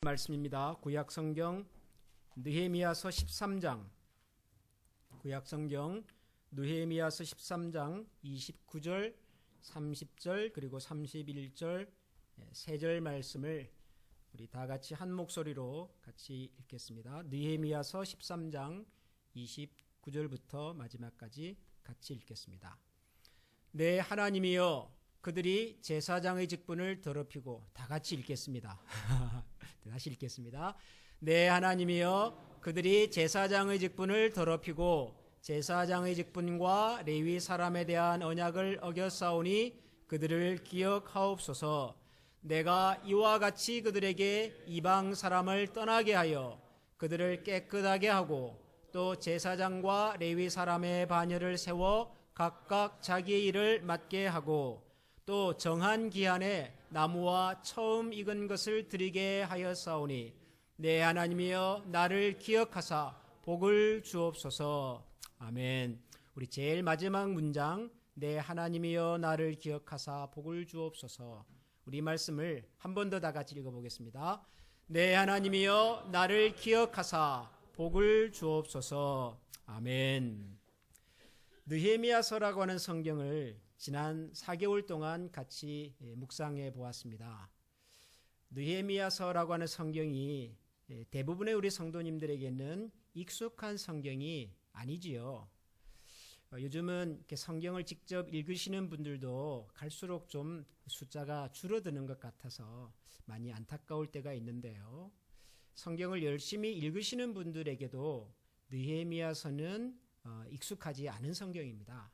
말씀입니다. 구약성경 느헤미야서 13장, 구약성경 느헤미야서 13장 29절, 30절 그리고 31절 세 절 말씀을 우리 다 같이 한 목소리로 같이 읽겠습니다. 느헤미야서 13장 29절부터 마지막까지 같이 읽겠습니다. 내 하나님이여, 그들이 제사장의 직분을 더럽히고, 다 같이 읽겠습니다. 다시 읽겠습니다. 내 하나님이여, 그들이 제사장의 직분을 더럽히고 제사장의 직분과 레위 사람에 대한 언약을 어겼사오니 그들을 기억하옵소서. 내가 이와 같이 그들에게 이방 사람을 떠나게 하여 그들을 깨끗하게 하고 또 제사장과 레위 사람의 반열을 세워 각각 자기의 일을 맡게 하고 또 정한 기한에 나무와 처음 익은 것을 드리게 하였사오니 내 하나님이여, 나를 기억하사 복을 주옵소서. 아멘. 우리 제일 마지막 문장, 내 하나님이여 나를 기억하사 복을 주옵소서. 우리 말씀을 한 번 더 다 같이 읽어보겠습니다. 내 하나님이여 나를 기억하사 복을 주옵소서. 아멘. 느헤미야서라고 하는 성경을 지난 4개월 동안 같이 묵상해 보았습니다. 느헤미야서라고 하는 성경이 대부분의 우리 성도님들에게는 익숙한 성경이 아니지요. 요즘은 이렇게 성경을 직접 읽으시는 분들도 갈수록 좀 숫자가 줄어드는 것 같아서 많이 안타까울 때가 있는데요. 성경을 열심히 읽으시는 분들에게도 느헤미야서는 익숙하지 않은 성경입니다.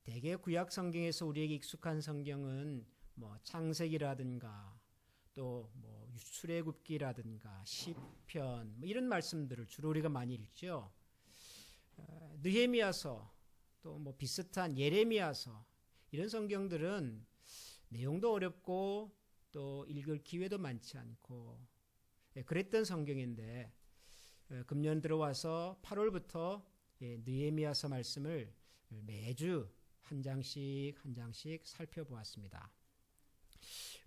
대개 구약 성경에서 우리에게 익숙한 성경은 창세기라든가 또 출애굽기라든가 시편 이런 말씀들을 주로 우리가 많이 읽죠. 느헤미야서 또 비슷한 예레미야서 이런 성경들은 내용도 어렵고 또 읽을 기회도 많지 않고 그랬던 성경인데 금년 들어와서 8월부터 느헤미야서 말씀을 매주 한 장씩 살펴보았습니다.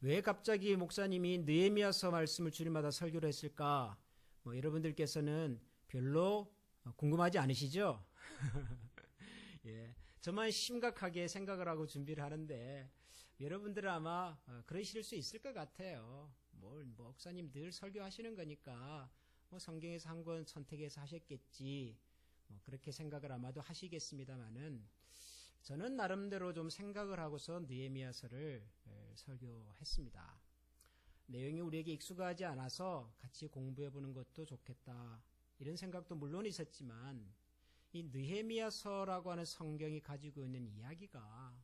왜 갑자기 목사님이 느헤미야서 말씀을 주일마다 설교를 했을까? 여러분들께서는 별로 궁금하지 않으시죠? 예, 저만 심각하게 생각을 하고 준비를 하는데 여러분들은 아마 그러실 수 있을 것 같아요. 목사님 늘 설교하시는 거니까 성경에서 한 권 선택해서 하셨겠지. 그렇게 생각을 아마도 하시겠습니다만은 저는 나름대로 좀 생각을 하고서 느헤미야서를 설교했습니다. 내용이 우리에게 익숙하지 않아서 같이 공부해보는 것도 좋겠다, 이런 생각도 물론 있었지만 이 느헤미야서라고 하는 성경이 가지고 있는 이야기가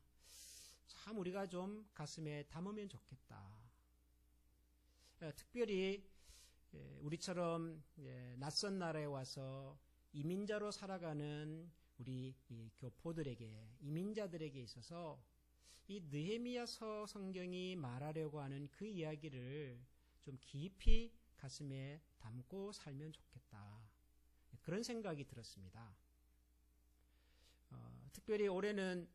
참 우리가 좀 가슴에 담으면 좋겠다. 특별히 우리처럼 낯선 나라에 와서 이민자로 살아가는 우리 교포들에게, 이민자들에게 있어서 이 느헤미야서 성경이 말하려고 하는 그 이야기를 좀 깊이 가슴에 담고 살면 좋겠다, 그런 생각이 들었습니다. 특별히 올해는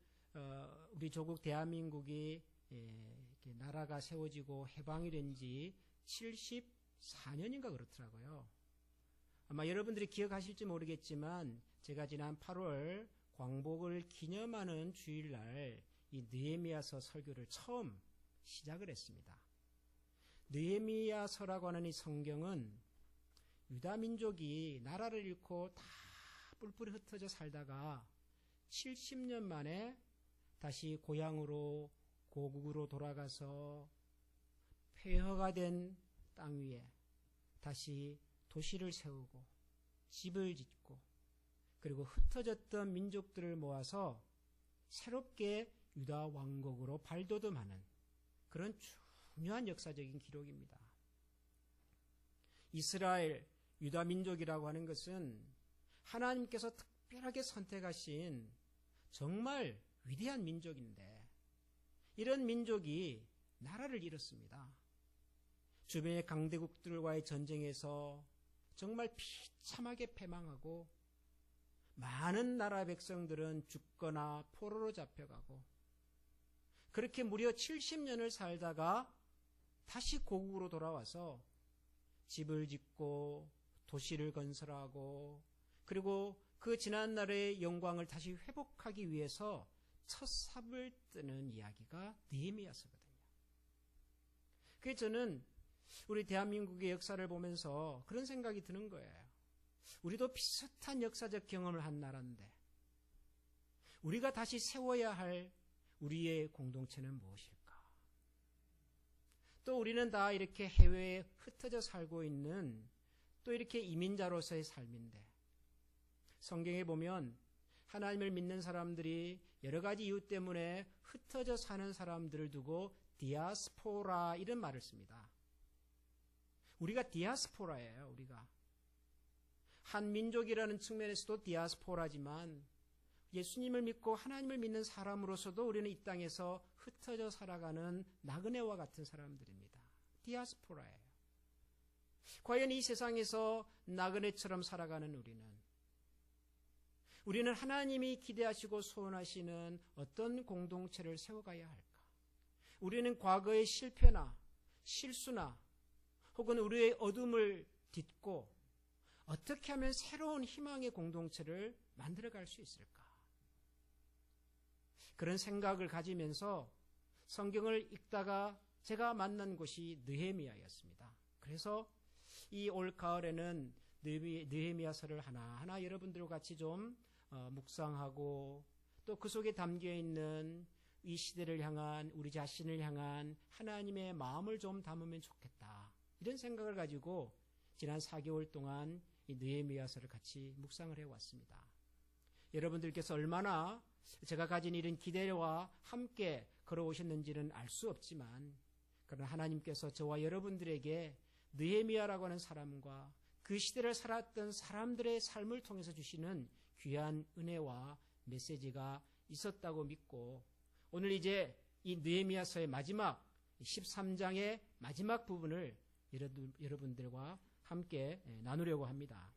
우리 조국 대한민국이 이렇게 나라가 세워지고 해방이 된 지 74년인가 그렇더라고요. 아마 여러분들이 기억하실지 모르겠지만 제가 지난 8월 광복을 기념하는 주일날 이 느헤미야서 설교를 처음 시작을 했습니다. 느헤미야서라고 하는 이 성경은 유다 민족이 나라를 잃고 다 뿔뿔이 흩어져 살다가 70년 만에 다시 고향으로, 고국으로 돌아가서 폐허가 된 땅 위에 다시 도시를 세우고 집을 짓고 그리고 흩어졌던 민족들을 모아서 새롭게 유다 왕국으로 발돋움하는 그런 중요한 역사적인 기록입니다. 이스라엘, 유다 민족이라고 하는 것은 하나님께서 특별하게 선택하신 정말 위대한 민족인데 이런 민족이 나라를 잃었습니다. 주변의 강대국들과의 전쟁에서 정말 비참하게 패망하고 많은 나라 백성들은 죽거나 포로로 잡혀가고 그렇게 무려 70년을 살다가 다시 고국으로 돌아와서 집을 짓고 도시를 건설하고 그리고 그 지난날의 영광을 다시 회복하기 위해서 첫 삽을 뜨는 이야기가 느헤미야서거든요. 그래서 저는 우리 대한민국의 역사를 보면서 그런 생각이 드는 거예요. 우리도 비슷한 역사적 경험을 한 나라인데 우리가 다시 세워야 할 우리의 공동체는 무엇일까? 또 우리는 다 이렇게 해외에 흩어져 살고 있는 또 이렇게 이민자로서의 삶인데 성경에 보면 하나님을 믿는 사람들이 여러 가지 이유 때문에 흩어져 사는 사람들을 두고 디아스포라 이런 말을 씁니다. 우리가 디아스포라예요. 우리가 한 민족이라는 측면에서도 디아스포라지만 예수님을 믿고 하나님을 믿는 사람으로서도 우리는 이 땅에서 흩어져 살아가는 나그네와 같은 사람들입니다. 디아스포라예요. 과연 이 세상에서 나그네처럼 살아가는 우리는 하나님이 기대하시고 소원하시는 어떤 공동체를 세워가야 할까? 우리는 과거의 실패나 실수나 혹은 우리의 어둠을 딛고 어떻게 하면 새로운 희망의 공동체를 만들어갈 수 있을까? 그런 생각을 가지면서 성경을 읽다가 제가 만난 곳이 느헤미야였습니다. 그래서 이 올 가을에는 느헤미야서를 하나하나 여러분들과 같이 좀 묵상하고 또 그 속에 담겨있는 이 시대를 향한 우리 자신을 향한 하나님의 마음을 좀 담으면 좋겠다. 이런 생각을 가지고 지난 4개월 동안 이 느헤미야서를 같이 묵상을 해왔습니다. 여러분들께서 얼마나 제가 가진 이런 기대와 함께 걸어오셨는지는 알 수 없지만 그러나 하나님께서 저와 여러분들에게 느헤미야라고 하는 사람과 그 시대를 살았던 사람들의 삶을 통해서 주시는 귀한 은혜와 메시지가 있었다고 믿고 오늘 이제 이 느헤미야서의 마지막 13장의 마지막 부분을 여러분들과 함께 나누려고 합니다.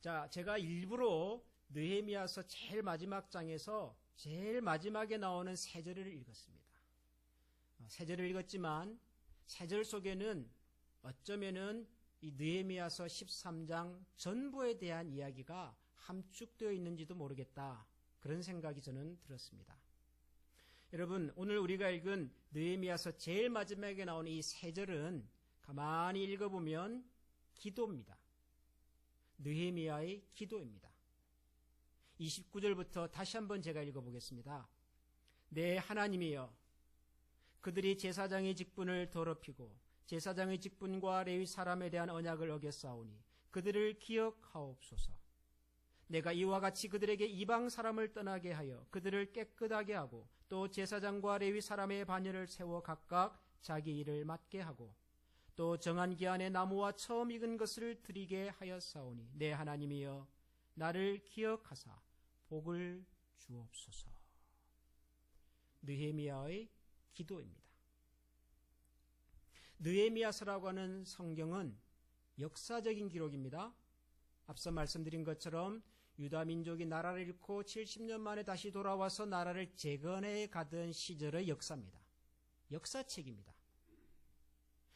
자, 제가 일부러 느헤미야서 제일 마지막 장에서 제일 마지막에 나오는 세 절을 읽었습니다. 세 절을 읽었지만 세 절 속에는 어쩌면은 이 느헤미야서 13장 전부에 대한 이야기가 함축되어 있는지도 모르겠다. 그런 생각이 저는 들었습니다. 여러분, 오늘 우리가 읽은 느헤미야서 제일 마지막에 나오는 이 세 절은 가만히 읽어보면 기도입니다. 느헤미야의 기도입니다. 29절부터 다시 한번 제가 읽어보겠습니다. 내 하나님이여, 그들이 제사장의 직분을 더럽히고 제사장의 직분과 레위 사람에 대한 언약을 어겼사오니 그들을 기억하옵소서. 내가 이와 같이 그들에게 이방 사람을 떠나게 하여 그들을 깨끗하게 하고 또 제사장과 레위 사람의 반열을 세워 각각 자기 일을 맡게 하고 또 정한 기한에 나무와 처음 익은 것을 드리게 하였사오니 내 하나님이여 나를 기억하사 복을 주옵소서. 느헤미야의 기도입니다. 느헤미야서라고 하는 성경은 역사적인 기록입니다. 앞서 말씀드린 것처럼 유다 민족이 나라를 잃고 70년 만에 다시 돌아와서 나라를 재건해 가던 시절의 역사입니다. 역사책입니다.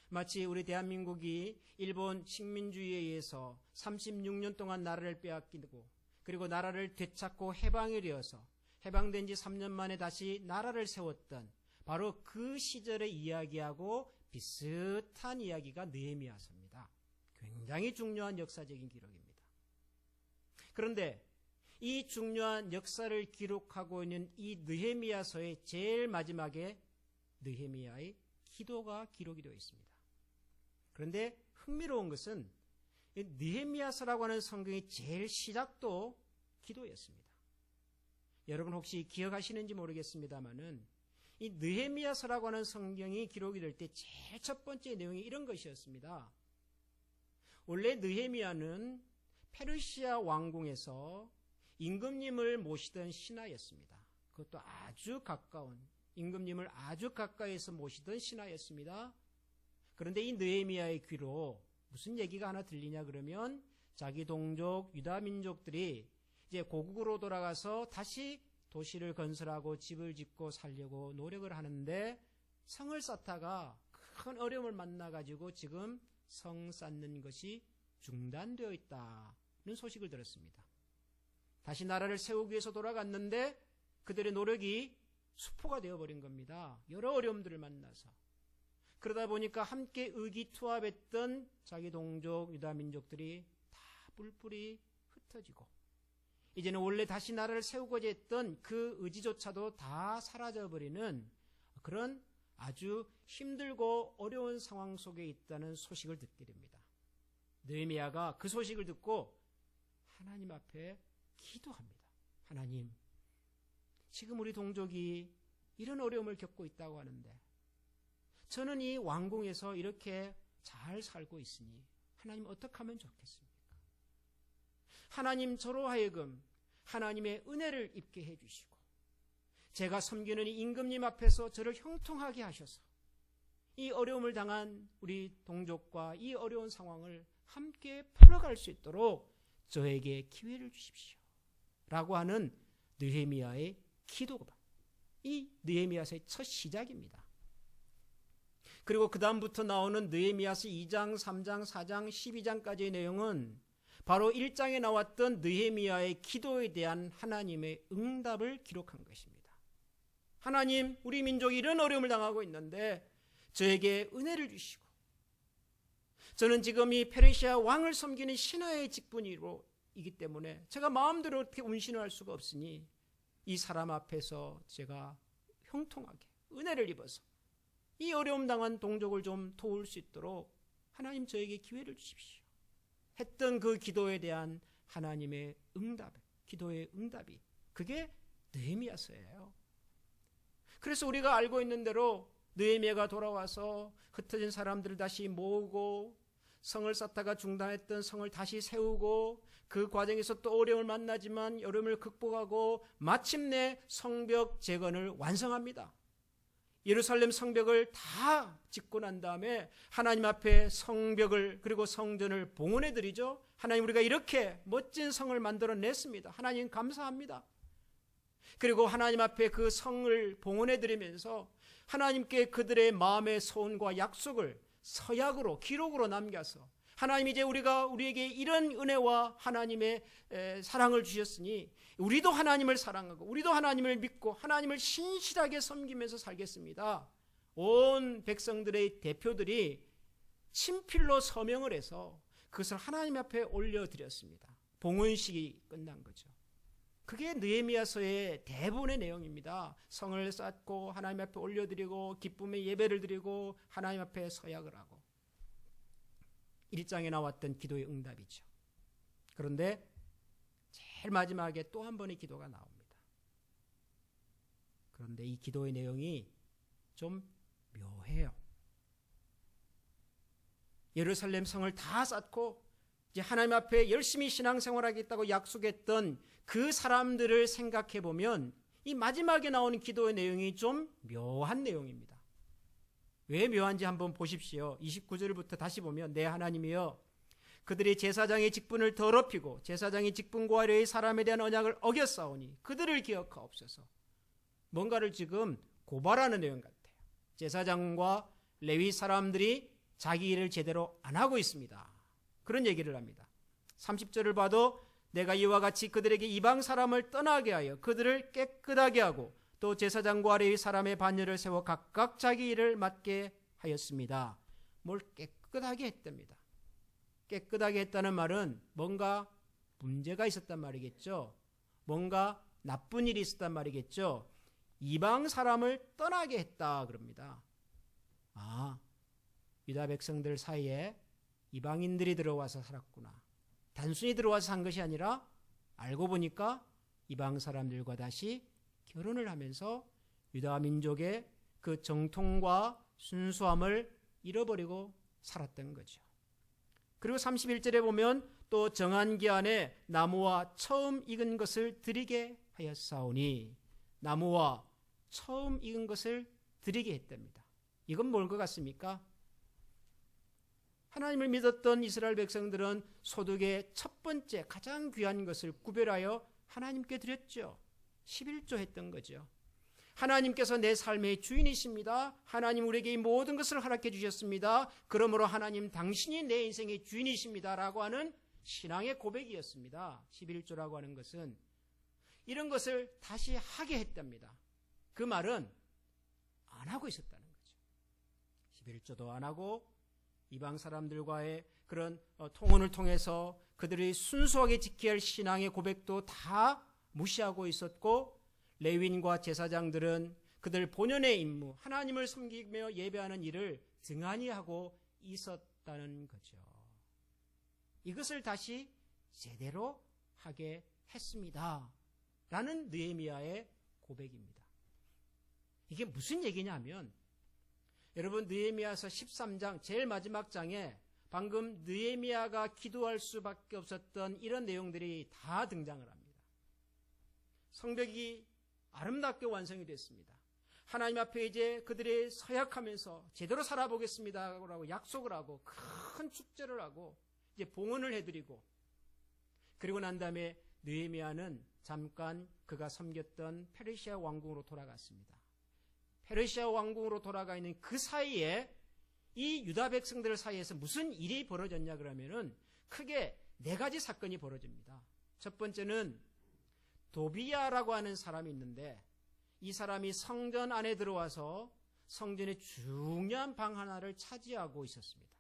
마치 우리 대한민국이 일본 식민주의에 의해서 36년 동안 나라를 빼앗기고 그리고 나라를 되찾고 해방이 되어서 해방된 지 3년 만에 다시 나라를 세웠던 바로 그 시절의 이야기하고 비슷한 이야기가 느헤미야서입니다. 굉장히 중요한 역사적인 기록입니다. 그런데 이 중요한 역사를 기록하고 있는 이 느헤미야서의 제일 마지막에 느헤미야의 기도가 기록이 되어 있습니다. 그런데 흥미로운 것은 느헤미야서라고 하는 성경의 제일 시작도 기도였습니다. 여러분 혹시 기억하시는지 모르겠습니다만은 이 느헤미야서라고 하는 성경이 기록이 될 때 제일 첫 번째 내용이 이런 것이었습니다. 원래 느헤미야는 페르시아 왕궁에서 임금님을 모시던 신하였습니다. 그것도 아주 가까운 임금님을 아주 가까이에서 모시던 신하였습니다. 그런데 이 느헤미야의 귀로 무슨 얘기가 하나 들리냐 그러면 자기 동족 유다 민족들이 이제 고국으로 돌아가서 다시 도시를 건설하고 집을 짓고 살려고 노력을 하는데 성을 쌓다가 큰 어려움을 만나가지고 지금 성 쌓는 것이 중단되어 있다는 소식을 들었습니다. 다시 나라를 세우기 위해서 돌아갔는데 그들의 노력이 수포가 되어버린 겁니다. 여러 어려움들을 만나서. 그러다 보니까 함께 의기투합했던 자기 동족 유다 민족들이 다 뿔뿔이 흩어지고 이제는 원래 다시 나라를 세우고자 했던 그 의지조차도 다 사라져버리는 그런 아주 힘들고 어려운 상황 속에 있다는 소식을 듣게 됩니다. 느헤미야가 그 소식을 듣고 하나님 앞에 기도합니다. 하나님, 지금 우리 동족이 이런 어려움을 겪고 있다고 하는데 저는 이 왕궁에서 이렇게 잘 살고 있으니 하나님 어떻게 하면 좋겠습니까? 하나님 저로 하여금 하나님의 은혜를 입게 해주시고 제가 섬기는 이 임금님 앞에서 저를 형통하게 하셔서 이 어려움을 당한 우리 동족과 이 어려운 상황을 함께 풀어갈 수 있도록 저에게 기회를 주십시오. 라고 하는 느헤미야의 기도가 이 느헤미야서의 첫 시작입니다. 그리고 그 다음부터 나오는 느헤미야서 2장, 3장, 4장, 12장까지의 내용은 바로 1장에 나왔던 느헤미야의 기도에 대한 하나님의 응답을 기록한 것입니다. 하나님, 우리 민족이 이런 어려움을 당하고 있는데 저에게 은혜를 주시고 저는 지금 이 페르시아 왕을 섬기는 신하의 직분이기 때문에 제가 마음대로 어떻게 운신을 할 수가 없으니 이 사람 앞에서 제가 형통하게 은혜를 입어서 이 어려움 당한 동족을 좀 도울 수 있도록 하나님 저에게 기회를 주십시오. 했던 그 기도에 대한 하나님의 응답, 기도의 응답이 그게 느헤미야서예요. 그래서 우리가 알고 있는 대로 느헤미야가 돌아와서 흩어진 사람들을 다시 모으고 성을 쌓다가 중단했던 성을 다시 세우고 그 과정에서 또 어려움을 만나지만 어려움을 극복하고 마침내 성벽 재건을 완성합니다. 예루살렘 성벽을 다 짓고 난 다음에 하나님 앞에 성벽을 그리고 성전을 봉헌해 드리죠. 하나님, 우리가 이렇게 멋진 성을 만들어냈습니다. 하나님 감사합니다. 그리고 하나님 앞에 그 성을 봉헌해 드리면서 하나님께 그들의 마음의 소원과 약속을 서약으로 기록으로 남겨서 하나님, 이제 우리에게 이런 은혜와 하나님의 사랑을 주셨으니 우리도 하나님을 사랑하고 우리도 하나님을 믿고 하나님을 신실하게 섬기면서 살겠습니다. 온 백성들의 대표들이 친필로 서명을 해서 그것을 하나님 앞에 올려드렸습니다. 봉헌식이 끝난 거죠. 그게 느헤미야서의 대부분의 내용입니다. 성을 쌓고 하나님 앞에 올려드리고 기쁨의 예배를 드리고 하나님 앞에 서약을 하고 1장에 나왔던 기도의 응답이죠. 그런데 제일 마지막에 또 한 번의 기도가 나옵니다. 그런데 이 기도의 내용이 좀 묘해요. 예루살렘 성을 다 쌓고 이제 하나님 앞에 열심히 신앙생활하겠다고 약속했던 그 사람들을 생각해 보면 이 마지막에 나오는 기도의 내용이 좀 묘한 내용입니다. 왜 묘한지 한번 보십시오. 29절부터 다시 보면 내 하나님이여 그들이 제사장의 직분을 더럽히고 제사장의 직분과 레위 사람에 대한 언약을 어겼사오니 그들을 기억하옵소서. 뭔가를 지금 고발하는 내용 같아요. 제사장과 레위 사람들이 자기 일을 제대로 안 하고 있습니다. 그런 얘기를 합니다. 30절을 봐도 내가 이와 같이 그들에게 이방 사람을 떠나게 하여 그들을 깨끗하게 하고 또 제사장과 레위 사람의 반열을 세워 각각 자기 일을 맡게 하였습니다. 뭘 깨끗하게 했답니다. 깨끗하게 했다는 말은 뭔가 문제가 있었단 말이겠죠. 뭔가 나쁜 일이 있었단 말이겠죠. 이방 사람을 떠나게 했다 그럽니다. 유다 백성들 사이에 이방인들이 들어와서 살았구나. 단순히 들어와서 산 것이 아니라 알고 보니까 이방 사람들과 다시 결혼을 하면서 유다 민족의 그 정통과 순수함을 잃어버리고 살았던 거죠. 그리고 31절에 보면 또 정한 기한에 나무와 처음 익은 것을 드리게 하였사오니 나무와 처음 익은 것을 드리게 했답니다. 이건 뭘 것 같습니까? 하나님을 믿었던 이스라엘 백성들은 소득의 첫 번째 가장 귀한 것을 구별하여 하나님께 드렸죠. 11조 했던 거죠. 하나님께서 내 삶의 주인이십니다. 하나님 우리에게 이 모든 것을 허락해 주셨습니다. 그러므로 하나님 당신이 내 인생의 주인이십니다. 라고 하는 신앙의 고백이었습니다. 11조라고 하는 것은 이런 것을 다시 하게 했답니다. 그 말은 안 하고 있었다는 거죠. 11조도 안 하고 이방 사람들과의 그런 통혼을 통해서 그들이 순수하게 지켜야 할 신앙의 고백도 다 무시하고 있었고, 레위인과 제사장들은 그들 본연의 임무, 하나님을 섬기며 예배하는 일을 등한히 하고 있었다는 거죠. 이것을 다시 제대로 하게 했습니다. 라는 느헤미야의 고백입니다. 이게 무슨 얘기냐면, 여러분 느헤미야서 13장 제일 마지막 장에 방금 느헤미야가 기도할 수밖에 없었던 이런 내용들이 다 등장을 합니다. 성벽이 아름답게 완성이 됐습니다. 하나님 앞에 이제 그들이 서약하면서 제대로 살아보겠습니다라고 약속을 하고 큰 축제를 하고 이제 봉헌을 해드리고, 그리고 난 다음에 느헤미야는 잠깐 그가 섬겼던 페르시아 왕궁으로 돌아갔습니다. 페르시아 왕궁으로 돌아가 있는 그 사이에 이 유다 백성들 사이에서 무슨 일이 벌어졌냐 그러면은 크게 4가지 사건이 벌어집니다. 첫 번째는 도비야라고 하는 사람이 있는데, 이 사람이 성전 안에 들어와서 성전의 중요한 방 하나를 차지하고 있었습니다.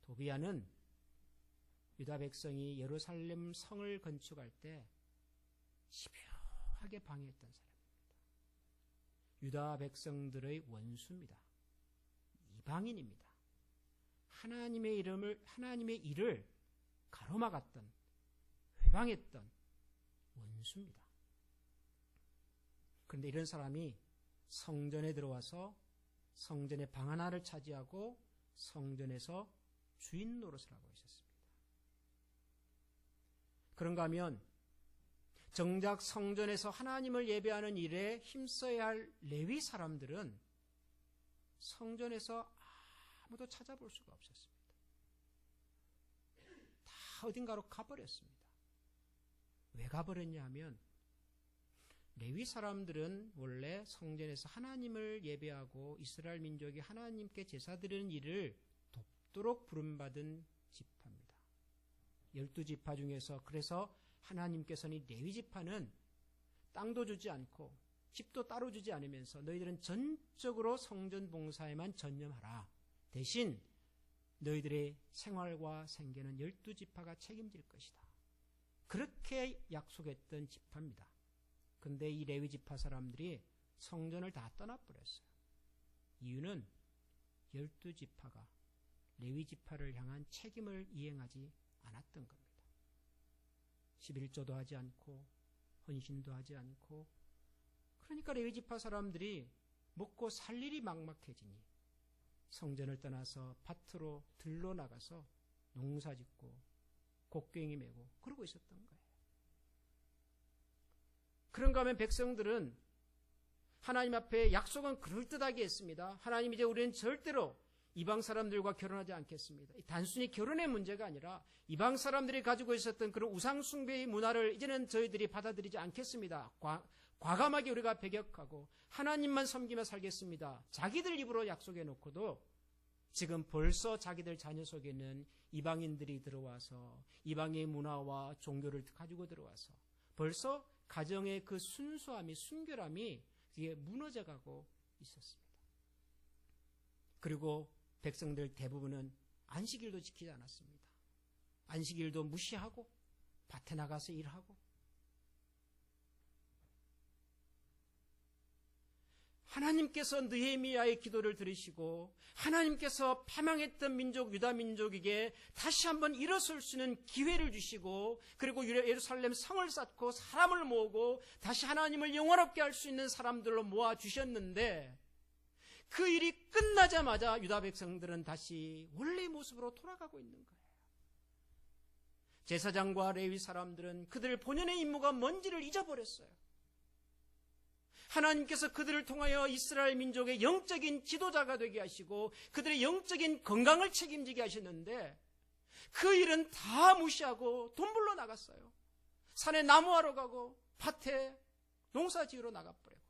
도비야는 유다 백성이 예루살렘 성을 건축할 때 집요하게 방해했던 사람입니다. 유다 백성들의 원수입니다. 이방인입니다. 하나님의 일을 가로막았던, 회방했던 원수입니다. 그런데 이런 사람이 성전에 들어와서 성전의 방 하나를 차지하고 성전에서 주인 노릇을 하고 있었습니다. 그런가 하면 정작 성전에서 하나님을 예배하는 일에 힘써야 할 레위 사람들은 성전에서 아무도 찾아볼 수가 없었습니다. 다 어딘가로 가버렸습니다. 왜 가버렸냐 하면, 레위 사람들은 원래 성전에서 하나님을 예배하고 이스라엘 민족이 하나님께 제사 드리는 일을 돕도록 부름받은 지파입니다. 12지파 중에서, 그래서 하나님께서는 이 레위 지파는 땅도 주지 않고 집도 따로 주지 않으면서 너희들은 전적으로 성전 봉사에만 전념하라. 대신 너희들의 생활과 생계는 12지파가 책임질 것이다. 그렇게 약속했던 지파입니다. 근데 이 레위 지파 사람들이 성전을 다 떠나버렸어요. 이유는 12지파가 레위 지파를 향한 책임을 이행하지 않았던 겁니다. 11조도 하지 않고 헌신도 하지 않고, 그러니까 레위 지파 사람들이 먹고 살 일이 막막해지니 성전을 떠나서 밭으로 들러 나가서 농사짓고 곡괭이 메고 그러고 있었던 거예요. 그런가 하면 백성들은 하나님 앞에 약속은 그럴듯하게 했습니다. 하나님, 이제 우리는 절대로 이방 사람들과 결혼하지 않겠습니다. 단순히 결혼의 문제가 아니라 이방 사람들이 가지고 있었던 그런 우상 숭배의 문화를 이제는 저희들이 받아들이지 않겠습니다. 과감하게 우리가 배격하고 하나님만 섬기며 살겠습니다. 자기들 입으로 약속해 놓고도 지금 벌써 자기들 자녀 속에는 이방인들이 들어와서 이방의 문화와 종교를 가지고 들어와서 벌써 가정의 그 순수함이, 순결함이 그게 무너져가고 있었습니다. 그리고 백성들 대부분은 안식일도 지키지 않았습니다. 안식일도 무시하고 밭에 나가서 일하고, 하나님께서 느헤미야의 기도를 들으시고 하나님께서 패망했던 민족 유다 민족에게 다시 한번 일어설 수 있는 기회를 주시고, 그리고 예루살렘 성을 쌓고 사람을 모으고 다시 하나님을 영원롭게 할 수 있는 사람들로 모아주셨는데, 그 일이 끝나자마자 유다 백성들은 다시 원래의 모습으로 돌아가고 있는 거예요. 제사장과 레위 사람들은 그들 본연의 임무가 뭔지를 잊어버렸어요. 하나님께서 그들을 통하여 이스라엘 민족의 영적인 지도자가 되게 하시고 그들의 영적인 건강을 책임지게 하셨는데, 그 일은 다 무시하고 돈 벌러 나갔어요. 산에 나무하러 가고 밭에 농사지으러 나가버리고,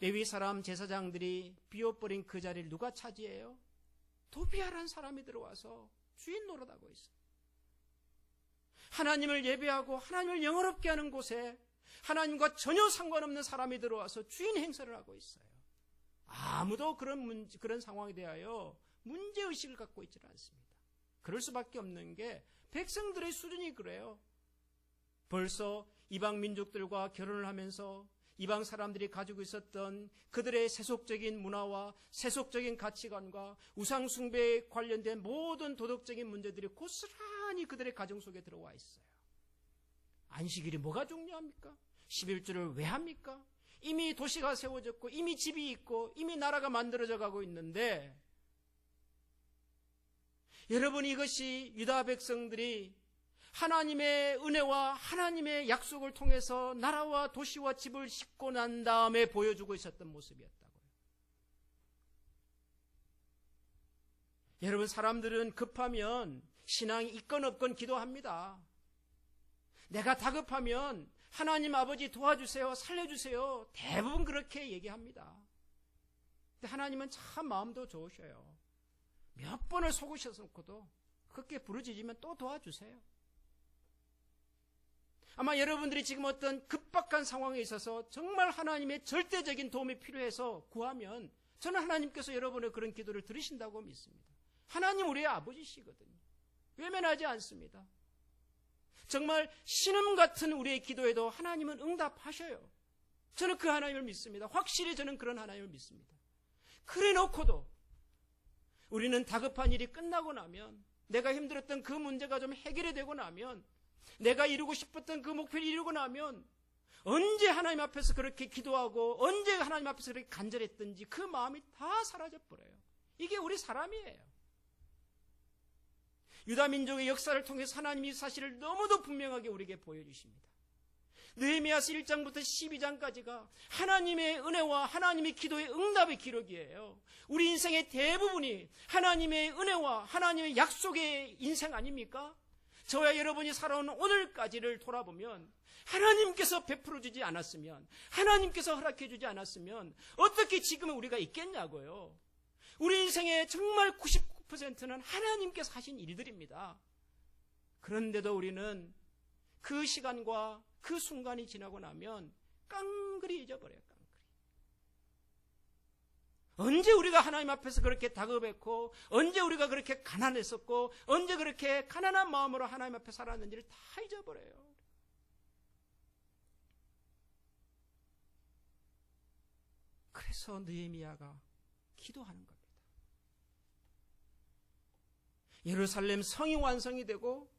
레위 사람 제사장들이 비워버린 그 자리를 누가 차지해요? 도비아라는 사람이 들어와서 주인 노릇하고 있어요. 하나님을 예배하고 하나님을 영화롭게 하는 곳에 하나님과 전혀 상관없는 사람이 들어와서 주인 행세를 하고 있어요. 아무도 그런 상황에 대하여 문제의식을 갖고 있지는 않습니다. 그럴 수밖에 없는 게 백성들의 수준이 그래요. 벌써 이방 민족들과 결혼을 하면서 이방 사람들이 가지고 있었던 그들의 세속적인 문화와 세속적인 가치관과 우상 숭배에 관련된 모든 도덕적인 문제들이 고스란히 그들의 가정 속에 들어와 있어요. 안식일이 뭐가 중요합니까? 11조를 왜 합니까? 이미 도시가 세워졌고 이미 집이 있고 이미 나라가 만들어져 가고 있는데, 여러분, 이것이 유다 백성들이 하나님의 은혜와 하나님의 약속을 통해서 나라와 도시와 집을 짓고 난 다음에 보여주고 있었던 모습이었다고요. 여러분, 사람들은 급하면 신앙이 있건 없건 기도합니다. 내가 다급하면 하나님 아버지 도와주세요, 살려주세요, 대부분 그렇게 얘기합니다. 근데 하나님은 참 마음도 좋으셔요. 몇 번을 속으셔서 놓고도 그렇게 부르짖으면 또 도와주세요. 아마 여러분들이 지금 어떤 급박한 상황에 있어서 정말 하나님의 절대적인 도움이 필요해서 구하면 저는 하나님께서 여러분의 그런 기도를 들으신다고 믿습니다. 하나님 우리의 아버지시거든요. 외면하지 않습니다. 정말 신음 같은 우리의 기도에도 하나님은 응답하셔요. 저는 그 하나님을 믿습니다. 확실히 저는 그런 하나님을 믿습니다. 그래 놓고도 우리는 다급한 일이 끝나고 나면, 내가 힘들었던 그 문제가 좀 해결이 되고 나면, 내가 이루고 싶었던 그 목표를 이루고 나면 언제 하나님 앞에서 그렇게 기도하고 언제 하나님 앞에서 그렇게 간절했던지 그 마음이 다 사라져버려요. 이게 우리 사람이에요. 유다 민족의 역사를 통해서 하나님이 이 사실을 너무도 분명하게 우리에게 보여주십니다. 느헤미야서 1장부터 12장까지가 하나님의 은혜와 하나님의 기도의 응답의 기록이에요. 우리 인생의 대부분이 하나님의 은혜와 하나님의 약속의 인생 아닙니까? 저와 여러분이 살아온 오늘까지를 돌아보면 하나님께서 베풀어주지 않았으면, 하나님께서 허락해주지 않았으면 어떻게 지금의 우리가 있겠냐고요. 우리 인생의 정말 99%는 하나님께서 하신 일들입니다. 그런데도 우리는 그 시간과 그 순간이 지나고 나면 깡그리 잊어버려요. 깡그리. 언제 우리가 하나님 앞에서 그렇게 다급했고, 언제 우리가 그렇게 가난했었고, 언제 그렇게 가난한 마음으로 하나님 앞에 살았는지를 다 잊어버려요. 그래서 느헤미야가 기도하는 겁니다. 예루살렘 성이 완성이 되고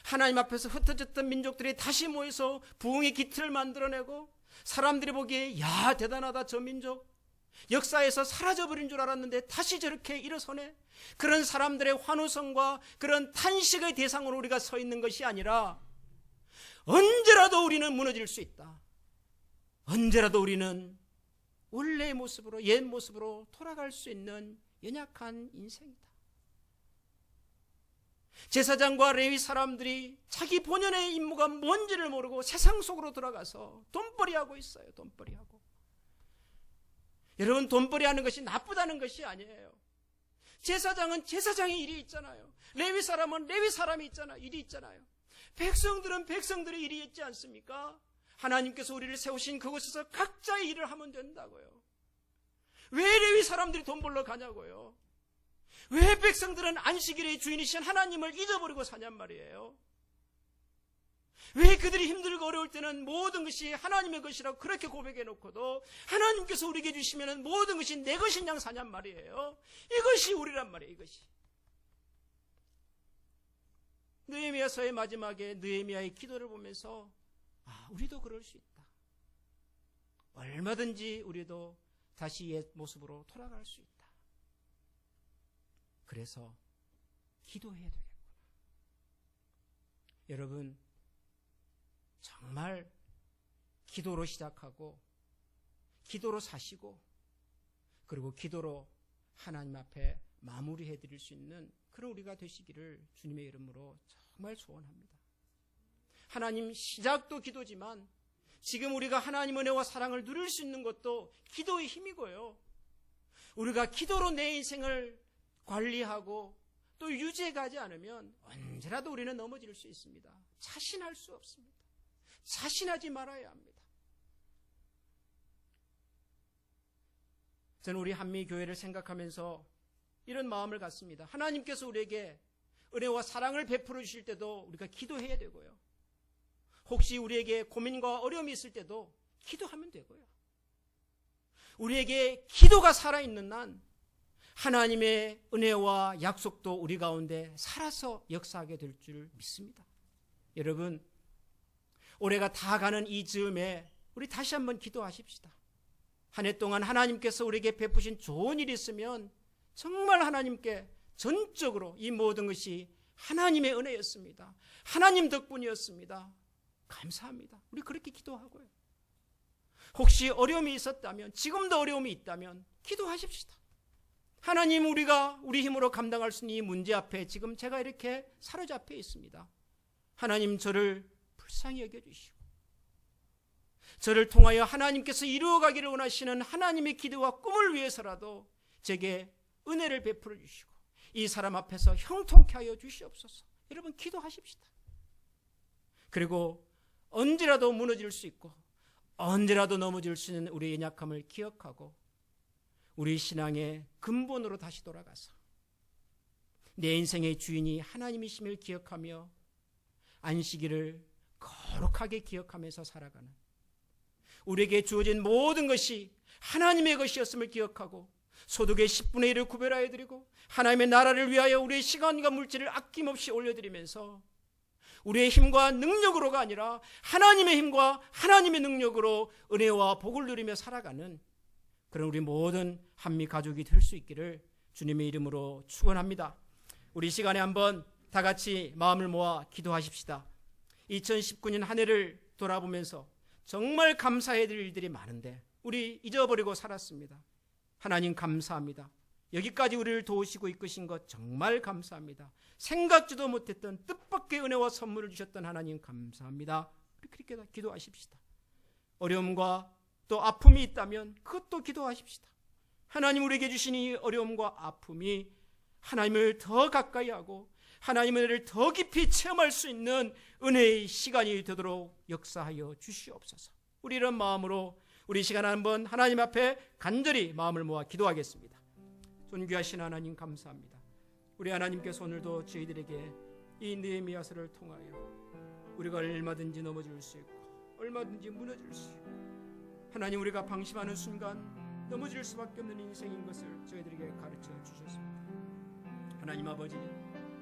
하나님 앞에서 흩어졌던 민족들이 다시 모여서 부흥의 기틀을 만들어내고, 사람들이 보기에 야 대단하다, 저 민족 역사에서 사라져버린 줄 알았는데 다시 저렇게 일어서네. 그런 사람들의 환호성과 그런 탄식의 대상으로 우리가 서 있는 것이 아니라, 언제라도 우리는 무너질 수 있다. 언제라도 우리는 원래의 모습으로, 옛 모습으로 돌아갈 수 있는 연약한 인생이다. 제사장과 레위 사람들이 자기 본연의 임무가 뭔지를 모르고 세상 속으로 들어가서 돈벌이하고 있어요. 돈벌이하고. 여러분, 돈벌이하는 것이 나쁘다는 것이 아니에요. 제사장은 제사장의 일이 있잖아요. 레위 사람은 레위 사람이 있잖아요. 일이 있잖아요. 백성들은 백성들의 일이 있지 않습니까? 하나님께서 우리를 세우신 그곳에서 각자의 일을 하면 된다고요. 왜 레위 사람들이 돈 벌러 가냐고요. 왜 백성들은 안식일의 주인이신 하나님을 잊어버리고 사냔 말이에요. 왜 그들이 힘들고 어려울 때는 모든 것이 하나님의 것이라고 그렇게 고백해놓고도 하나님께서 우리에게 주시면 모든 것이 내 것인 양 사냔 말이에요. 이것이 우리란 말이에요. 이것이. 느헤미야서의 마지막에 느헤미야의 기도를 보면서 우리도 그럴 수 있다. 얼마든지 우리도 다시 옛 모습으로 돌아갈 수 있다. 그래서 기도해야 되겠구나. 여러분, 정말 기도로 시작하고 기도로 사시고 그리고 기도로 하나님 앞에 마무리해 드릴 수 있는 그런 우리가 되시기를 주님의 이름으로 정말 소원합니다. 하나님, 시작도 기도지만 지금 우리가 하나님 은혜와 사랑을 누릴 수 있는 것도 기도의 힘이고요. 우리가 기도로 내 인생을 관리하고 또 유지해가지 않으면 언제라도 우리는 넘어질 수 있습니다. 자신할 수 없습니다. 자신하지 말아야 합니다. 저는 우리 한미교회를 생각하면서 이런 마음을 갖습니다. 하나님께서 우리에게 은혜와 사랑을 베풀어 주실 때도 우리가 기도해야 되고요. 혹시 우리에게 고민과 어려움이 있을 때도 기도하면 되고요. 우리에게 기도가 살아있는 한 하나님의 은혜와 약속도 우리 가운데 살아서 역사하게 될 줄 믿습니다. 여러분, 올해가 다 가는 이 즈음에 우리 다시 한번 기도하십시다. 한 해 동안 하나님께서 우리에게 베푸신 좋은 일이 있으면 정말 하나님께 전적으로 이 모든 것이 하나님의 은혜였습니다. 하나님 덕분이었습니다. 감사합니다. 우리 그렇게 기도하고요. 혹시 어려움이 있었다면, 지금도 어려움이 있다면 기도하십시다. 하나님, 우리가 우리 힘으로 감당할 수 있는 이 문제 앞에 지금 제가 이렇게 사로잡혀 있습니다. 하나님, 저를 불쌍히 여겨주시고 저를 통하여 하나님께서 이루어가기를 원하시는 하나님의 기도와 꿈을 위해서라도 제게 은혜를 베풀어 주시고 이 사람 앞에서 형통케 하여 주시옵소서. 여러분, 기도하십시다. 그리고 언제라도 무너질 수 있고 언제라도 넘어질 수 있는 우리의 연약함을 기억하고 우리 신앙의 근본으로 다시 돌아가서 내 인생의 주인이 하나님이심을 기억하며 안식일을 거룩하게 기억하면서 살아가는, 우리에게 주어진 모든 것이 하나님의 것이었음을 기억하고 소득의 10분의 1을 구별하여 드리고 하나님의 나라를 위하여 우리의 시간과 물질을 아낌없이 올려드리면서 우리의 힘과 능력으로가 아니라 하나님의 힘과 하나님의 능력으로 은혜와 복을 누리며 살아가는 그런 우리 모든 한미 가족이 될 수 있기를 주님의 이름으로 축원합니다. 우리 시간에 한번 다 같이 마음을 모아 기도하십시다. 2019년 한 해를 돌아보면서 정말 감사해야 될 일들이 많은데 우리 잊어버리고 살았습니다. 하나님 감사합니다. 여기까지 우리를 도우시고 이끄신 것 정말 감사합니다. 생각지도 못했던 뜻밖의 은혜와 선물을 주셨던 하나님 감사합니다. 그렇게 기도하십시다. 어려움과 또 아픔이 있다면 그것도 기도하십시다. 하나님, 우리에게 주신 이 어려움과 아픔이 하나님을 더 가까이 하고 하나님의 은혜를 더 깊이 체험할 수 있는 은혜의 시간이 되도록 역사하여 주시옵소서. 우리 이런 마음으로 우리 시간 한번 하나님 앞에 간절히 마음을 모아 기도하겠습니다. 존귀하신 하나님 감사합니다. 우리 하나님께서 오늘도 저희들에게 이 느헤미야서를 통하여 우리가 얼마든지 넘어질 수 있고 얼마든지 무너질 수 있고 하나님, 우리가 방심하는 순간 넘어질 수밖에 없는 인생인 것을 저희들에게 가르쳐 주셨습니다. 하나님 아버지,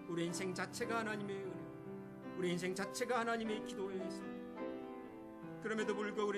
우리 인생 자체가 하나님의 은혜, 우리 인생 자체가 하나님의 기도에 있습니다. 그럼에도 불구하고 우리